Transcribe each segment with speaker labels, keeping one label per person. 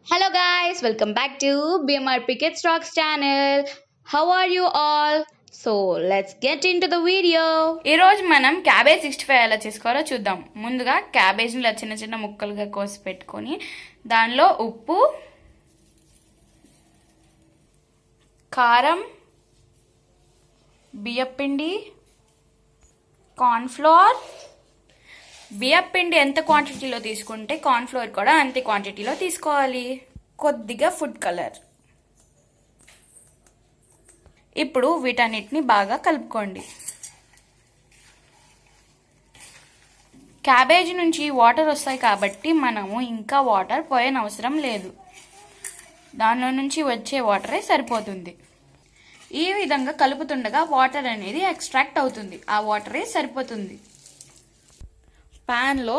Speaker 1: Hello guys, welcome back to BMRPkids Rocks channel. How are you all? So let's get into the video.
Speaker 2: ఈ రోజు మనం cabbage 65 ఎలా చేసుకోవాలో చూద్దాం. ముందుగా క్యాబేజ్ని ఇలా చిన్న చిన్న ముక్కలుగా కోసి పెట్టుకొని దానిలో ఉప్పు, కారం, బియ్యపిండి, కార్న్ఫ్లోర్. బియ్యపిండి ఎంత క్వాంటిటీలో తీసుకుంటే కార్న్ఫ్లోర్ కూడా అంతే క్వాంటిటీలో తీసుకోవాలి. కొద్దిగా ఫుడ్ కలర్. ఇప్పుడు వీటన్నిటిని బాగా కలుపుకోండి. క్యాబేజ్ నుంచి వాటర్ వస్తాయి కాబట్టి మనము ఇంకా వాటర్ పోయనవసరం లేదు. దానిలో నుంచి వచ్చే వాటరే సరిపోతుంది. ఈ విధంగా కలుపుతుండగా వాటర్ అనేది ఎక్స్ట్రాక్ట్ అవుతుంది. ఆ వాటరే సరిపోతుంది. ప్యాన్లో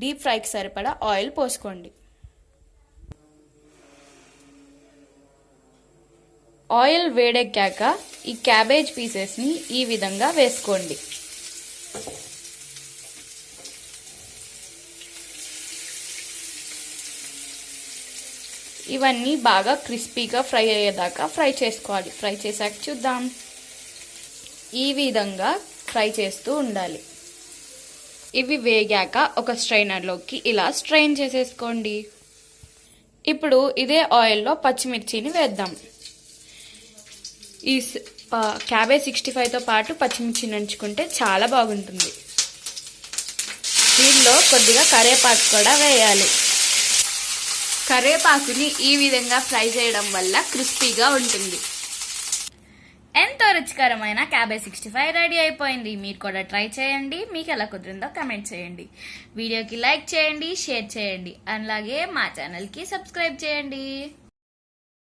Speaker 2: డీప్ ఫ్రైకి సరిపడా ఆయిల్ పోసుకోండి. ఆయిల్ వేడెక్కాక ఈ క్యాబేజ్ పీసెస్ని ఈ విధంగా వేసుకోండి. ఇవన్నీ బాగా క్రిస్పీగా ఫ్రై అయ్యేదాకా ఫ్రై చేసుకోవాలి. ఫ్రై చేశాక చూద్దాం. ఈ విధంగా ఫ్రై చేస్తూ ఉండాలి. ఇవి వేగాక ఒక స్ట్రైనర్లోకి ఇలా స్ట్రైన్ చేసేసుకోండి. ఇప్పుడు ఇదే ఆయిల్లో పచ్చిమిర్చిని వేద్దాం. ఈ క్యాబేజ్ 65తో పాటు పచ్చిమిర్చి నంచుకుంటే చాలా బాగుంటుంది. దీనిలో కొద్దిగా కరివేపాకు కూడా వేయాలి. కరివేపాకుని ఈ విధంగా ఫ్రై చేయడం వల్ల క్రిస్పీగా ఉంటుంది. ఎంతో రుచికరమైన క్యాబేజ్ 65 రెడీ అయిపోయింది. మీరు కూడా ట్రై చేయండి. మీకు ఎలా కుదిరిందో కామెంట్ చేయండి. వీడియోకి లైక్ చేయండి, షేర్ చేయండి. అలాగే మా ఛానల్కి సబ్స్క్రైబ్ చేయండి.